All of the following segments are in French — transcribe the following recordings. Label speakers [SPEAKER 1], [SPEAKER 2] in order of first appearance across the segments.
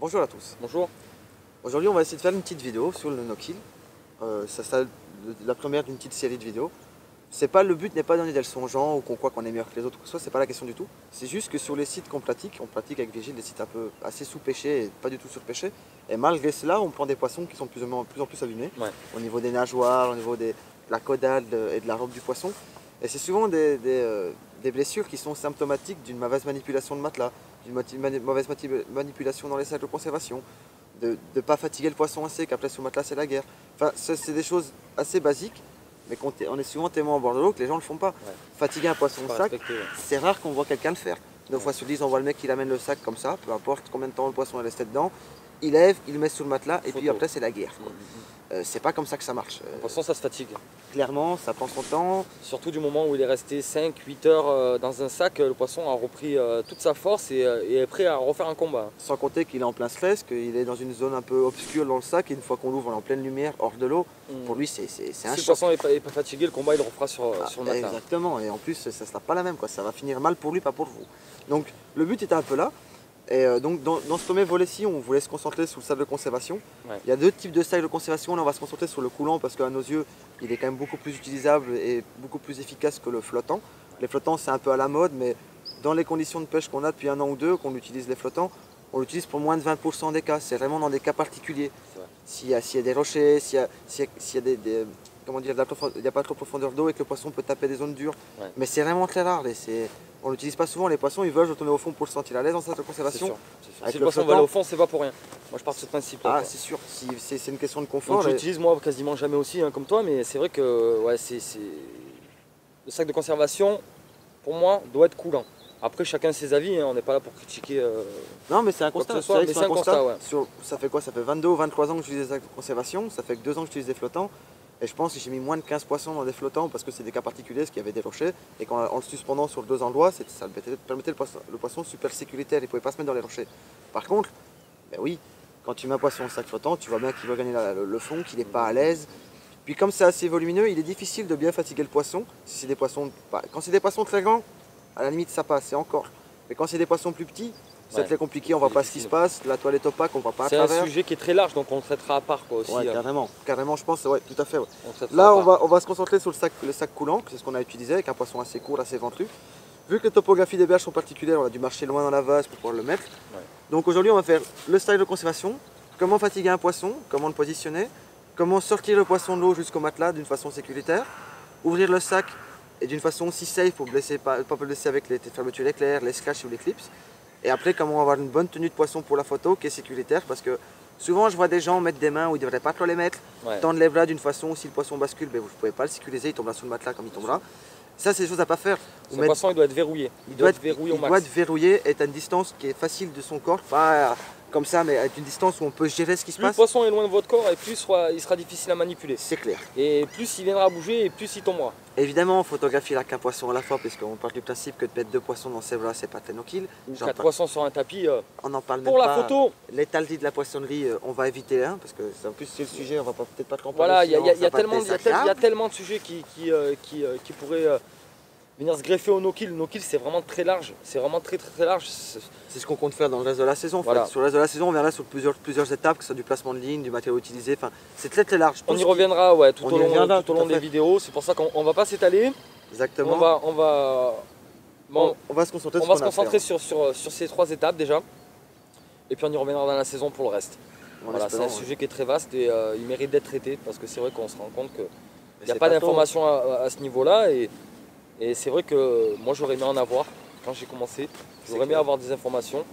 [SPEAKER 1] Bonjour à tous.
[SPEAKER 2] Bonjour.
[SPEAKER 1] Aujourd'hui, on va essayer de faire une petite vidéo sur le no-kill. Ça sera la première d'une petite série de vidéos. Le but n'est pas de donner des leçons aux gens ou qu'on croit qu'on est meilleur que les autres, c'est pas la question du tout. C'est juste que sur les sites qu'on pratique avec Vigile des sites un peu assez sous-pêchés et pas du tout sur-pêchés. Et malgré cela, on prend des poissons qui sont plus en plus abîmés, au niveau des nageoires, au niveau de la caudale et de la robe du poisson. Et c'est souvent des blessures qui sont symptomatiques d'une mauvaise manipulation de matelas, d'une mauvaise manipulation dans les sacs de conservation, de ne pas fatiguer le poisson assez, qu'après sous matelas c'est la guerre. Enfin, c'est des choses assez basiques, mais on est souvent témoin en bord de l'eau que les gens ne le font pas. Ouais. Fatiguer un poisson au sac, c'est rare qu'on voit quelqu'un le faire. 9 fois sur 10, on voit le mec qui amène le sac comme ça, peu importe combien de temps le poisson est resté dedans, il lève, il le met sous le matelas et puis après c'est la guerre. C'est pas comme ça que ça marche.
[SPEAKER 2] Le poisson ça se fatigue.
[SPEAKER 1] Clairement, ça prend son temps.
[SPEAKER 2] Surtout du moment où il est resté 5-8 heures dans un sac, le poisson a repris toute sa force et est prêt à refaire un combat.
[SPEAKER 1] Sans compter qu'il est en plein stress, qu'il est dans une zone un peu obscure dans le sac et une fois qu'on l'ouvre, on est en pleine lumière, hors de l'eau. Pour lui, c'est un choc.
[SPEAKER 2] Si le poisson n'est pas fatigué, le combat il le refera sur le matelas.
[SPEAKER 1] Exactement, et en plus, ça ne sera pas la même, ça va finir mal pour lui, pas pour vous. Donc le but était un peu là. Et donc dans ce premier volet-ci, on voulait se concentrer sur le sac de conservation. Ouais. Il y a deux types de sacs de conservation. Là, on va se concentrer sur le coulant parce qu'à nos yeux, il est quand même beaucoup plus utilisable et beaucoup plus efficace que le flottant. Les flottants, c'est un peu à la mode, mais dans les conditions de pêche qu'on a depuis 1 an ou 2, qu'on utilise les flottants, on l'utilise pour moins de 20% des cas. C'est vraiment dans des cas particuliers. S'il y a des rochers, s'il y a comment dire, il n'y a pas trop de profondeur d'eau et que le poisson peut taper des zones dures. Ouais. Mais c'est vraiment très rare. On ne l'utilise pas souvent, les poissons ils veulent retourner au fond pour se sentir à l'aise dans cette conservation.
[SPEAKER 2] Sûr. Si le poisson va aller au fond, c'est pas pour rien. Moi je pars de ce principe.
[SPEAKER 1] Ah c'est sûr, c'est une question de confort.
[SPEAKER 2] Je l'utilise moi quasiment jamais aussi comme toi, mais c'est vrai que ouais, le sac de conservation, pour moi, doit être coulant. Après chacun ses avis, on n'est pas là pour critiquer.
[SPEAKER 1] Non mais c'est un constat,
[SPEAKER 2] c'est un constat. Ouais.
[SPEAKER 1] Ça fait quoi? Ça fait 22 ou 23 ans que j'utilise des sacs de conservation, ça fait que 2 ans que j'utilise des flottants. Et je pense que j'ai mis moins de 15 poissons dans des flottants parce que c'est des cas particuliers, parce qu'il y avait des rochers. Et en le suspendant sur 2 endroits, ça permettait le poisson super sécuritaire, il ne pouvait pas se mettre dans les rochers. Par contre, ben oui, quand tu mets un poisson en sac flottant, tu vois bien qu'il va gagner le fond, qu'il n'est pas à l'aise. Puis comme c'est assez volumineux, il est difficile de bien fatiguer le poisson. Si c'est des poissons, quand c'est des poissons très grands, à la limite ça passe, c'est encore. Mais quand c'est des poissons plus petits, c'est très compliqué, on ne voit pas ce qui se passe, la toilette opaque, on ne voit pas à travers.
[SPEAKER 2] C'est un sujet qui est très large, donc on le traitera à part aussi.
[SPEAKER 1] Ouais, carrément, je pense, ouais, tout à fait. Ouais. Là, on va se concentrer sur le sac coulant, c'est ce qu'on a utilisé avec un poisson assez court, assez ventru. Vu que les topographies des berges sont particulières, on a dû marcher loin dans la vase pour pouvoir le mettre. Ouais. Donc aujourd'hui, on va faire le style de conservation, comment fatiguer un poisson, comment le positionner, comment sortir le poisson de l'eau jusqu'au matelas d'une façon sécuritaire, ouvrir le sac et d'une façon aussi safe pour ne pas le blesser avec les fermetures éclairs, les scratchs ou les clips. Et après, comment avoir une bonne tenue de poisson pour la photo qui est sécuritaire parce que souvent je vois des gens mettre des mains où ils ne devraient pas trop les mettre, tendre les bras d'une façon où si le poisson bascule, ben vous ne pouvez pas le sécuriser, il tombera sous le matelas comme il tombera. Ça, c'est des choses à ne pas faire.
[SPEAKER 2] Le poisson, il doit être verrouillé. Il doit être verrouillé au max.
[SPEAKER 1] Il doit être verrouillé et à une distance qui est facile de son corps, pas comme ça, mais à une distance où on peut gérer ce qui se passe.
[SPEAKER 2] Plus le poisson est loin de votre corps et plus il sera difficile à manipuler.
[SPEAKER 1] C'est clair.
[SPEAKER 2] Et plus il viendra à bouger et plus il tombera.
[SPEAKER 1] Évidemment, on photographie là qu'un poisson à la fois, parce qu'on part du principe que de mettre 2 poissons dans ses bras, c'est pas très no-kill.
[SPEAKER 2] 4 poissons sur un tapis,
[SPEAKER 1] on en parle
[SPEAKER 2] pour
[SPEAKER 1] même
[SPEAKER 2] la
[SPEAKER 1] pas.
[SPEAKER 2] photo.
[SPEAKER 1] L'étalerie de la poissonnerie, on va éviter, parce que en plus c'est le sujet, on va peut-être pas trop en
[SPEAKER 2] parler. Voilà, il y a tellement de sujets qui pourraient venir se greffer au no-kill. Le no-kill, c'est vraiment très large. C'est vraiment très large.
[SPEAKER 1] C'est ce qu'on compte faire dans le reste de la saison. Voilà. Sur le reste de la saison, on verra sur plusieurs étapes, que ce soit du placement de ligne, du matériau utilisé. Enfin, c'est très large.
[SPEAKER 2] On y reviendra tout au long des vidéos. C'est pour ça qu'on ne va pas s'étaler.
[SPEAKER 1] Exactement.
[SPEAKER 2] On va
[SPEAKER 1] se concentrer
[SPEAKER 2] sur ces 3 étapes déjà. Et puis on y reviendra dans la saison pour le reste. Voilà, c'est un sujet qui est très vaste et il mérite d'être traité parce que c'est vrai qu'on se rend compte qu'il n'y a pas d'informations à ce niveau-là. Et c'est vrai que moi j'aurais aimé en avoir quand j'ai commencé. J'aurais aimé avoir des informations.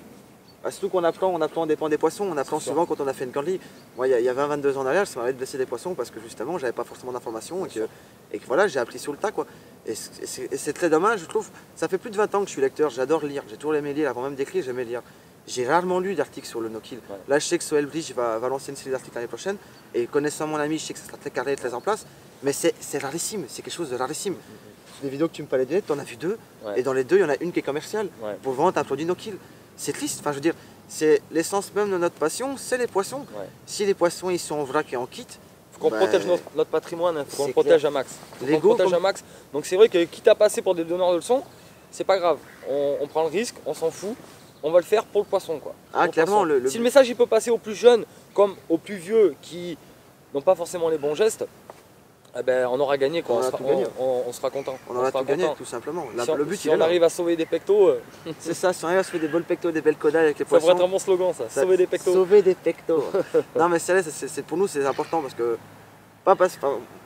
[SPEAKER 1] Surtout qu'on apprend en dépend des poissons, on apprend souvent quand on a fait une cornlie. Moi il y a 20-22 ans derrière, ça m'arrivait de blesser des poissons parce que justement j'avais pas forcément d'informations et que voilà, j'ai appris sur le tas quoi. Et c'est très dommage, je trouve. Ça fait plus de 20 ans que je suis lecteur, j'adore lire, j'ai toujours aimé lire, avant même d'écrire j'aimais lire. J'ai rarement lu d'articles sur le no-kill. Ouais. Là je sais que Soel Bridge va lancer une série d'articles l'année prochaine et connaissant mon ami je sais que ça sera très carré, très en place. Mais c'est rarissime, c'est quelque chose de rarissime. Des vidéos que tu me parlais de, tu en as vu 2 et dans les 2 il y en a une qui est commerciale pour vendre un produit no-kill. C'est triste, enfin je veux dire, c'est l'essence même de notre passion, c'est les poissons. Ouais. Si les poissons ils sont en vrac et en kit,
[SPEAKER 2] faut qu'on protège notre patrimoine, il faut qu'on le protège à max. Donc c'est vrai que quitte à passer pour des donneurs de leçons, c'est pas grave. On prend le risque, on s'en fout. on va le faire pour le poisson, quoi.
[SPEAKER 1] Ah, clairement,
[SPEAKER 2] si le message il peut passer aux plus jeunes comme aux plus vieux qui n'ont pas forcément les bons gestes, eh ben, on aura gagné, quoi. On sera content.
[SPEAKER 1] On aura tout gagné, tout simplement.
[SPEAKER 2] Le but, si on arrive à sauver des pectos.
[SPEAKER 1] C'est ça, si on arrive à sauver des beaux pectos, des belles caudales avec les poissons.
[SPEAKER 2] Ça pourrait être un bon slogan, ça. Sauver des pectos.
[SPEAKER 1] Sauver des pectos. Non, mais c'est pour nous, c'est important parce que.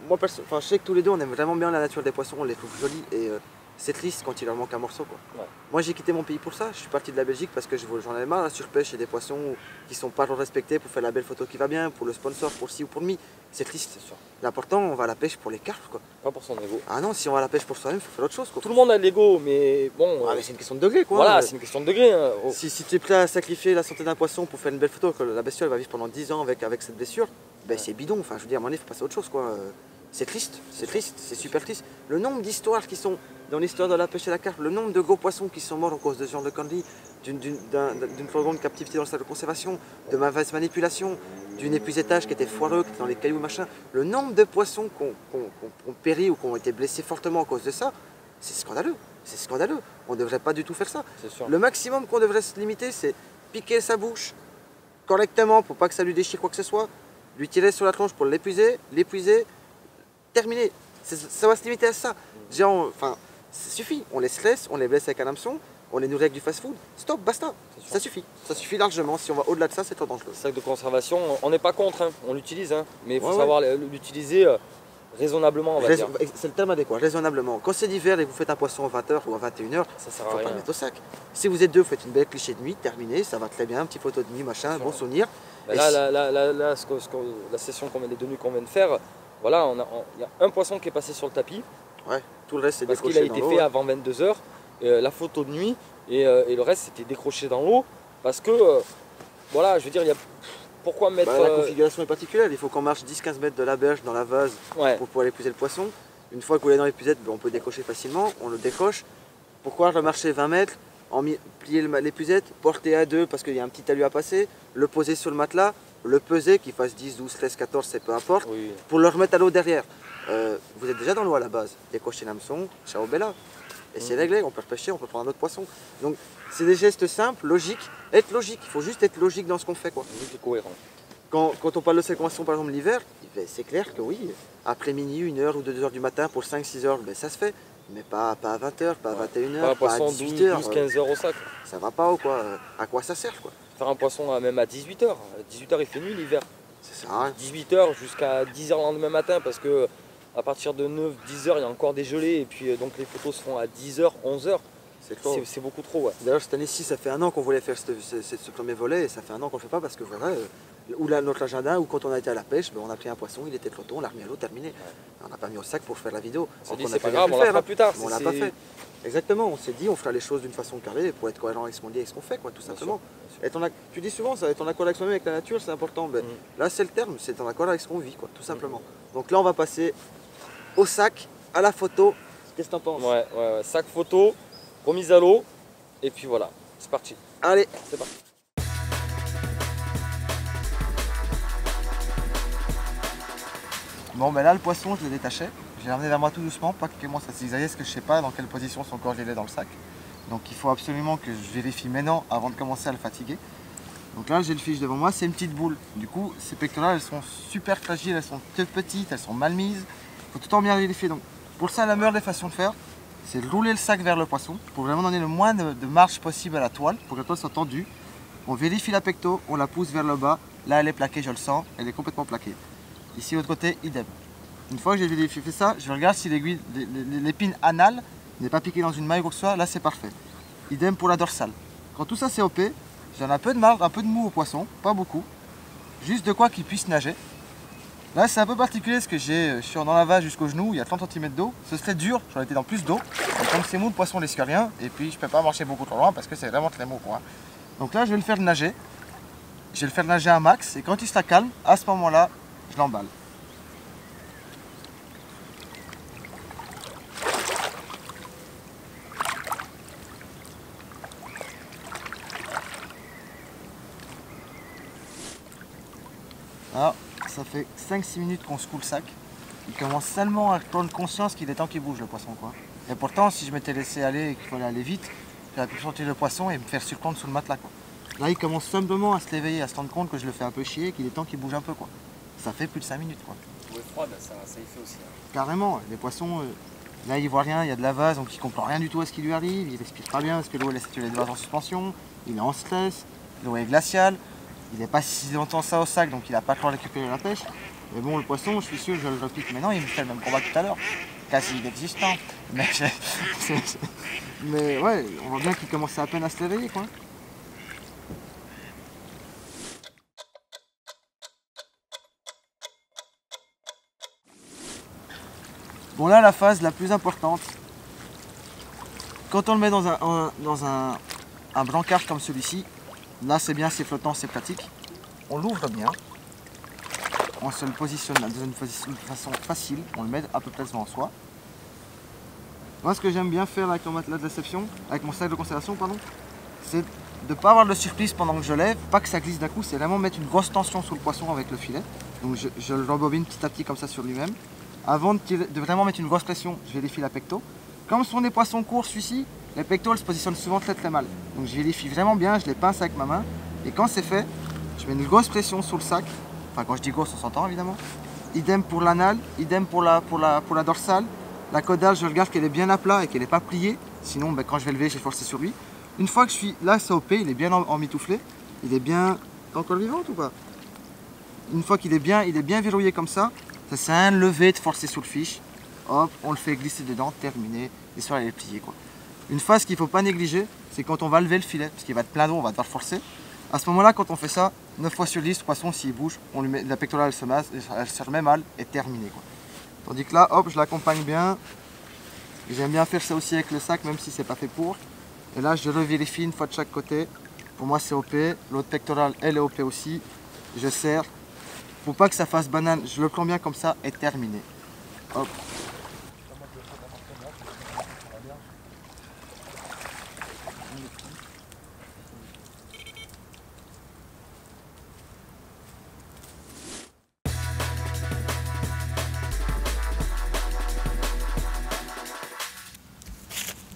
[SPEAKER 1] Moi, je sais que tous les deux, on aime vraiment bien la nature des poissons, on les trouve jolis et c'est triste quand il leur manque un morceau, quoi. Ouais. Moi, j'ai quitté mon pays pour ça. Je suis parti de la Belgique parce que j'en avais marre, la surpêche et des poissons qui sont pas respectés pour faire la belle photo qui va bien, pour le sponsor, pour ci ou pour mi. C'est triste. L'important, on va à la pêche pour les carpes, quoi.
[SPEAKER 2] Pas pour son ego.
[SPEAKER 1] Ah non, si on va à la pêche pour soi-même, il faut faire autre chose, quoi.
[SPEAKER 2] Tout le monde a de l'ego, mais bon.
[SPEAKER 1] Ah, mais c'est une question de degré, quoi.
[SPEAKER 2] Voilà, c'est une question de degré. Hein.
[SPEAKER 1] Oh. Si tu es prêt à sacrifier la santé d'un poisson pour faire une belle photo, que la bestiole va vivre pendant 10 ans avec cette blessure, ben c'est bidon. Enfin, je veux dire, à un moment donné, il faut passer à autre chose, quoi. C'est triste, c'est super triste. Le nombre d'histoires qui sont dans l'histoire de la pêche à la carpe, le nombre de gros poissons qui sont morts à cause de ce genre de conneries, d'une trop grande captivité dans le stade de conservation, de mauvaise manipulation, d'une épuisettage qui était foireux, qui était dans les cailloux, machin. Le nombre de poissons qui ont péri ou qui ont été blessés fortement à cause de ça, c'est scandaleux. C'est scandaleux. On ne devrait pas du tout faire ça. Le maximum qu'on devrait se limiter, c'est piquer sa bouche correctement pour pas que ça lui déchire quoi que ce soit, lui tirer sur la tronche pour l'épuiser, terminé. Ça va se limiter à ça. Genre, enfin, ça suffit. On les laisse, on les blesse avec un hameçon, on les nourrit avec du fast-food. Stop, basta. Ça suffit. Ça suffit largement. Si on va au-delà de ça, c'est trop dangereux.
[SPEAKER 2] Le sac de conservation, on n'est pas contre, hein. On l'utilise, hein. Mais il faut savoir l'utiliser raisonnablement, on va dire.
[SPEAKER 1] C'est le terme adéquat, raisonnablement. Quand c'est l'hiver et que vous faites un poisson à 20h ou à 21h,
[SPEAKER 2] ça sert
[SPEAKER 1] à
[SPEAKER 2] rien.
[SPEAKER 1] Pas le mettre au sac. Si vous êtes deux, vous faites une belle cliché de nuit, terminé, ça va très bien, une petite photo de nuit, machin, bon souvenir.
[SPEAKER 2] Ben là, la session les deux nuits qu'on vient de faire, voilà, il y a un poisson qui est passé sur le tapis.
[SPEAKER 1] Ouais, tout le reste c'est
[SPEAKER 2] décroché. Parce qu'il a été fait avant 22h, la photo de nuit, et le reste c'était décroché dans l'eau. Parce que, voilà, je veux dire, pourquoi mettre.
[SPEAKER 1] La configuration est particulière, il faut qu'on marche 10-15 mètres de la berge dans la vase pour pouvoir épuiser le poisson. Une fois que vous l'avez dans l'épuisette, on peut décrocher facilement, on le décroche. Pourquoi remarcher 20 mètres, plier l'épuisette, porter à 2 parce qu'il y a un petit talus à passer, le poser sur le matelas, le peser, qu'il fasse 10, 12, 13, 14, c'est peu importe, pour le remettre à l'eau derrière. Vous êtes déjà dans l'eau à la base, décrochez l'hameçon, ciao bella. Et c'est réglé, on peut repêcher, on peut prendre un autre poisson. Donc c'est des gestes simples, logiques. Être logique, il faut juste être logique dans ce qu'on fait, quoi.
[SPEAKER 2] Juste cohérent.
[SPEAKER 1] Quand on parle de cette convention, par exemple l'hiver, c'est clair que oui, après minuit, 1h ou 2h du matin pour 5-6 heures, ça se fait. Mais pas à 20h, pas à 21h, pas à 18h.
[SPEAKER 2] 12-15 heures au sac.
[SPEAKER 1] Ça va pas ou quoi? À quoi ça sert, quoi?
[SPEAKER 2] Faire un poisson même à 18h. À 18h il fait nuit l'hiver.
[SPEAKER 1] C'est ça.
[SPEAKER 2] 18h jusqu'à 10h le lendemain matin parce que à partir de 9-10h il y a encore des gelées et puis donc les photos se font à 10h, 11h. C'est beaucoup trop. Ouais.
[SPEAKER 1] D'ailleurs cette année-ci ça fait un an qu'on voulait faire ce premier volet et ça fait un an qu'on le fait pas parce que voilà, ou notre agenda ou quand on a été à la pêche, on a pris un poisson, il était trop tôt, on l'a remis à l'eau, terminé. Ouais. On n'a pas mis au sac pour faire la vidéo.
[SPEAKER 2] C'est pas grave, on la fera plus tard.
[SPEAKER 1] On l'a pas fait. Exactement, on s'est dit on fera les choses d'une façon carrée pour être cohérent avec ce qu'on dit et ce qu'on fait, quoi, tout simplement. Tu dis souvent ça, être en accord avec soi-même, avec la nature, c'est important. Là c'est le terme, c'est en accord avec ce qu'on vit, quoi, tout simplement. Donc là on va passer au sac, à la photo. Qu'est-ce que t'en penses?
[SPEAKER 2] Ouais, sac photo, remise à l'eau, et puis voilà, c'est parti.
[SPEAKER 1] Allez,
[SPEAKER 2] c'est parti.
[SPEAKER 1] Bon, ben là le poisson je l'ai détaché. Je l'ai ramené vers moi tout doucement, pas qu'il commence à zigzaguer parce que je sais pas dans quelle position son corps il est dans le sac. Donc il faut absolument que je vérifie maintenant avant de commencer à le fatiguer. Donc là j'ai le fiche devant moi, c'est une petite boule. Du coup ces pectorales elles sont super fragiles, elles sont toutes petites, elles sont mal mises. Il faut tout le temps bien vérifier. Donc pour ça la meilleure des façons de faire, c'est de rouler le sac vers le poisson pour vraiment donner le moins de marge possible à la toile, pour que la toile soit tendue. On vérifie la pecto, on la pousse vers le bas. Là elle est plaquée, je le sens, elle est complètement plaquée. Ici, de l'autre côté, idem. Une fois que j'ai vérifié ça, je regarde si l'aiguille, l'épine anale n'est pas piquée dans une maille ou quoi que ce soit. Là, c'est parfait. Idem pour la dorsale. Quand tout ça c'est OP, j'en ai un peu de marge, un peu de mou au poisson, pas beaucoup. Juste de quoi qu'il puisse nager. Là, c'est un peu particulier parce que je suis dans la vase jusqu'au genou, il y a 30 cm d'eau. Ce serait dur, j'aurais été dans plus d'eau. Mais comme c'est mou, le poisson ne risque rien. Et puis, je ne peux pas marcher beaucoup trop loin parce que c'est vraiment très mou, quoi. Donc là, je vais le faire nager. Je vais le faire nager un max. Et quand il sera calme, à ce moment-là, je l'emballe. Alors, ça fait 5-6 minutes qu'on secoue le sac. Il commence seulement à prendre conscience qu'il est temps qu'il bouge le poisson, quoi. Et pourtant, si je m'étais laissé aller et qu'il fallait aller vite, j'aurais pu sortir le poisson et me faire surprendre sous le matelas, quoi. Là, il commence simplement à se réveiller, à se rendre compte que je le fais un peu chier, qu'il est temps qu'il bouge un peu, quoi. Ça fait plus de 5 minutes, quoi.
[SPEAKER 2] L'eau est froide, ça y fait aussi.
[SPEAKER 1] Carrément, les poissons, là il voit rien, il y a de la vase, donc il comprend rien du tout à ce qui lui arrive, il respire pas bien parce que l'eau elle est de vase en suspension, il est en stress, l'eau est glaciale, il n'est pas si longtemps ça au sac, donc il n'a pas le temps de récupérer la pêche. Mais bon, le poisson, je suis sûr, je le repique. Mais non, il me fait le même combat que tout à l'heure, quasi inexistant. Mais ouais, on voit bien qu'il commence à peine à se réveiller, quoi. Bon là, la phase la plus importante, quand on le met dans un brancard comme celui-ci, là c'est bien, c'est flottant, c'est pratique. On l'ouvre bien, on se le positionne dans une façon facile, on le met à peu près devant soi. Moi ce que j'aime bien faire avec mon matelas de réception, avec mon sac de conservation, pardon, c'est de ne pas avoir de surprise pendant que je lève, pas que ça glisse d'un coup, c'est vraiment mettre une grosse tension sur le poisson avec le filet. Donc je le rembobine petit à petit comme ça sur lui-même. Avant de vraiment mettre une grosse pression, je vérifie la pecto. Comme ce sont des poissons courts, celui-ci, les pectos se positionnent souvent très mal. Donc je vérifie vraiment bien, je les pince avec ma main. Et quand c'est fait, je mets une grosse pression sur le sac. Enfin quand je dis grosse, on s'entend évidemment. Idem pour l'anal, idem pour la dorsale. La caudale, je regarde qu'elle est bien à plat et qu'elle n'est pas pliée. Sinon, quand je vais lever, je vais forcer sur lui. Une fois que je suis là, c'est OP, il est bien emmitouflé. Il est bien... T'es encore vivant ou pas? Une fois qu'il est bien verrouillé comme ça, ça sert à rien de lever, de forcer sur le fiche. Hop, on le fait glisser dedans, terminé. L'histoire elle est pliée, quoi. Une phase qu'il ne faut pas négliger, c'est quand on va lever le filet, parce qu'il va être plein d'eau, on va devoir forcer. À ce moment-là, quand on fait ça, 9 fois sur 10, le poisson, s'il bouge, on lui met la pectorale, elle se remet mal et terminée, quoi. Tandis que là, hop, je l'accompagne bien. J'aime bien faire ça aussi avec le sac, même si c'est pas fait pour. Et là, je revérifie une fois de chaque côté. Pour moi, c'est OP. L'autre pectorale, elle est OP aussi. Je serre. Pour pas que ça fasse banane, je le prends bien comme ça et terminé. Hop.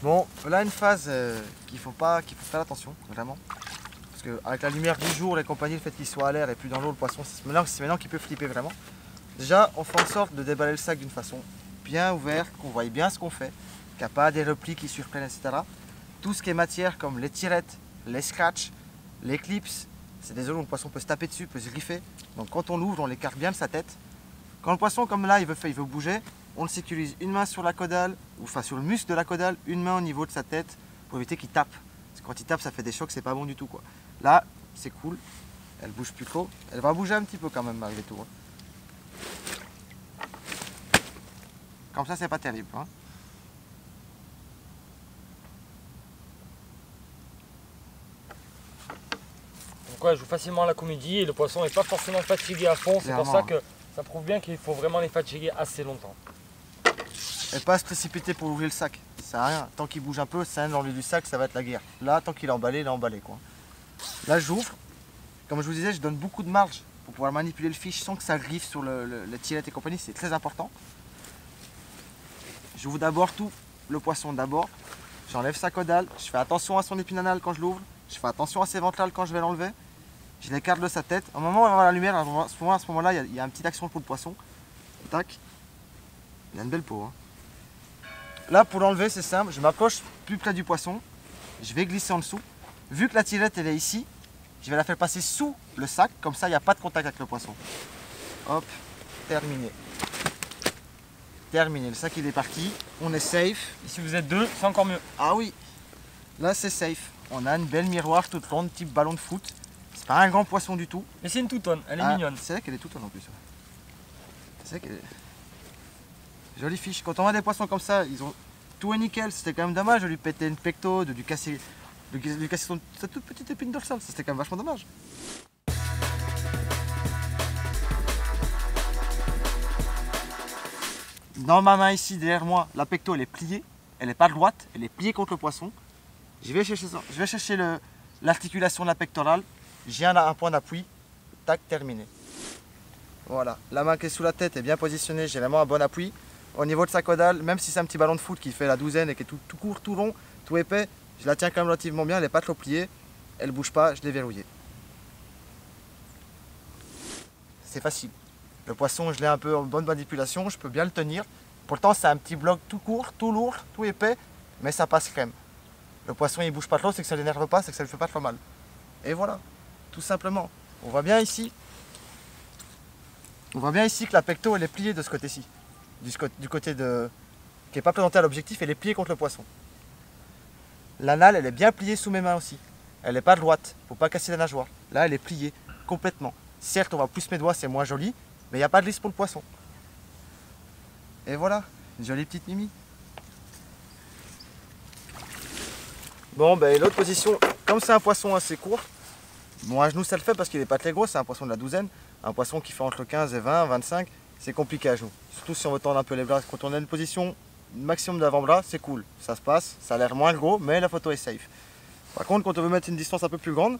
[SPEAKER 1] Bon, là une phase qu'il faut faire attention, vraiment. Parce qu'avec la lumière du jour, les compagnies, le fait qu'il soit à l'air et plus dans l'eau, le poisson, c'est maintenant qu'il peut flipper vraiment. Déjà, on fait en sorte de déballer le sac d'une façon bien ouverte, qu'on voie bien ce qu'on fait, qu'il n'y a pas des replis qui surprennent, etc. Tout ce qui est matière comme les tirettes, les scratchs, les clips, c'est des zones où le poisson peut se taper dessus, peut se griffer. Donc quand on l'ouvre, on l'écarte bien de sa tête. Quand le poisson, comme là, il veut bouger, on le sécurise une main sur la caudale, ou enfin sur le muscle de la caudale, une main au niveau de sa tête, pour éviter qu'il tape. Parce que quand il tape, ça fait des chocs, c'est pas bon du tout, quoi. Là, c'est cool, elle bouge plus trop. Elle va bouger un petit peu quand même malgré tout, hein. Comme ça, c'est pas terrible, hein.
[SPEAKER 2] Donc ouais, je joue facilement à la comédie et le poisson n'est pas forcément fatigué à fond. C'est pour ça que ça prouve bien qu'il faut vraiment les fatiguer assez longtemps.
[SPEAKER 1] Et pas se précipiter pour ouvrir le sac. Ça sert à rien. Tant qu'il bouge un peu, ça dans le du sac, ça va être la guerre. Là, tant qu'il est emballé, il est emballé, quoi. Là, j'ouvre. Comme je vous disais, je donne beaucoup de marge pour pouvoir manipuler le fiche sans que ça griffe sur les tirettes et compagnie. C'est très important. J'ouvre d'abord tout le poisson d'abord. J'enlève sa caudale. Je fais attention à son épine anale quand je l'ouvre. Je fais attention à ses ventrales quand je vais l'enlever. Je l'écarte de sa tête. Au moment où on va voir la lumière, à ce moment-là, il y a une petite action pour le poisson. Tac. Il a une belle peau, hein. Là, pour l'enlever, c'est simple. Je m'approche plus près du poisson. Je vais glisser en dessous. Vu que la tirette, elle est ici, je vais la faire passer sous le sac. Comme ça, il n'y a pas de contact avec le poisson. Hop, terminé. Terminé. Le sac, il est parti. On est safe.
[SPEAKER 2] Et si vous êtes deux, c'est encore mieux.
[SPEAKER 1] Ah oui. Là, c'est safe. On a une belle miroir toute ronde, type ballon de foot. C'est pas un grand poisson du tout.
[SPEAKER 2] Mais c'est une toutonne, elle est mignonne.
[SPEAKER 1] C'est vrai qu'elle est toutonne en plus. C'est vrai qu'elle est... Jolie fiche. Quand on a des poissons comme ça, ils ont tout est nickel. C'était quand même dommage de lui péter une pecto, de lui casser sa toute petite épine dorsale. C'était quand même vachement dommage. Dans ma main ici, derrière moi, la pecto elle est pliée. Elle n'est pas droite, elle est pliée contre le poisson. Je vais chercher l'articulation de la pectorale. J'ai un point d'appui. Tac, terminé. Voilà, la main qui est sous la tête est bien positionnée, j'ai vraiment un bon appui. Au niveau de sa caudale, même si c'est un petit ballon de foot qui fait la douzaine et qui est tout court, tout rond, tout épais, Je la tiens quand même relativement bien, elle n'est pas trop pliée, elle bouge pas, je l'ai verrouillée. C'est facile. Le poisson, je l'ai un peu en bonne manipulation, je peux bien le tenir. Pourtant, c'est un petit bloc tout court, tout lourd, tout épais, mais ça passe crème. Le poisson, il bouge pas trop, c'est que ça l'énerve pas, c'est que ça lui fait pas trop mal. Et voilà, tout simplement. On voit bien ici. On voit bien ici que la pecto, elle est pliée de ce côté-ci. Du côté de... qui n'est pas présenté à l'objectif, elle est pliée contre le poisson. L'anale, elle est bien pliée sous mes mains aussi. Elle n'est pas droite, faut pas casser la nageoire. Là, elle est pliée complètement. Certes, on voit plus mes doigts, c'est moins joli, mais il n'y a pas de lisse pour le poisson. Et voilà, une jolie petite mimi. Bon, ben l'autre position, comme c'est un poisson assez court, bon, à genoux ça le fait parce qu'il n'est pas très gros, c'est un poisson de la douzaine. Un poisson qui fait entre 15 et 20, 25, c'est compliqué à genoux. Surtout si on veut tendre un peu les bras. Quand on a une position maximum d'avant-bras, c'est cool. Ça se passe, ça a l'air moins gros, mais la photo est safe. Par contre, quand on veut mettre une distance un peu plus grande,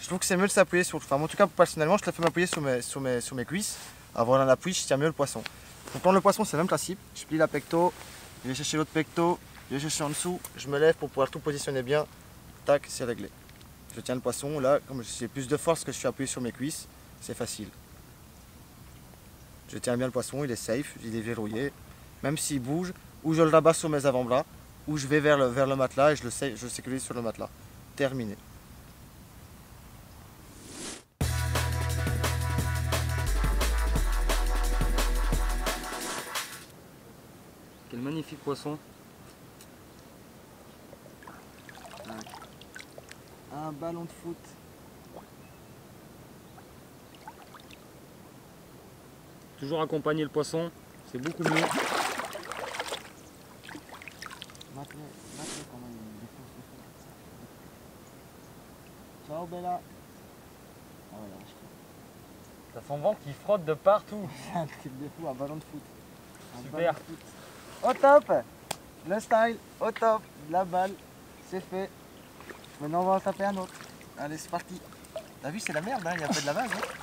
[SPEAKER 1] je trouve que c'est mieux de s'appuyer sur... Enfin, en tout cas, personnellement, je le fais m'appuyer sur mes cuisses. Avoir un appui, je tiens mieux le poisson. Pour prendre le poisson, c'est le même principe. Je plie la pecto, je vais chercher l'autre pecto, je vais chercher en dessous, je me lève pour pouvoir tout positionner bien. Tac, c'est réglé. Je tiens le poisson, là, comme j'ai plus de force que je suis appuyé sur mes cuisses, c'est facile. Je tiens bien le poisson, il est safe, il est verrouillé. Même s'il bouge, ou je le rabats sur mes avant-bras, ou je vais vers le matelas et je le sécurise sur le matelas. Terminé.
[SPEAKER 2] Quel magnifique poisson.
[SPEAKER 1] Un ballon de foot.
[SPEAKER 2] Toujours accompagner le poisson, c'est beaucoup mieux.
[SPEAKER 1] Ciao Bella.
[SPEAKER 2] T'as son ventre qui frotte de partout.
[SPEAKER 1] C'est un truc de fou, un ballon de foot.
[SPEAKER 2] Super.
[SPEAKER 1] Au top. Le style, au top. La balle, c'est fait. Maintenant on va en taper un autre. Allez, c'est parti. T'as vu, c'est la merde, hein, il y a un peu de la base. Hein.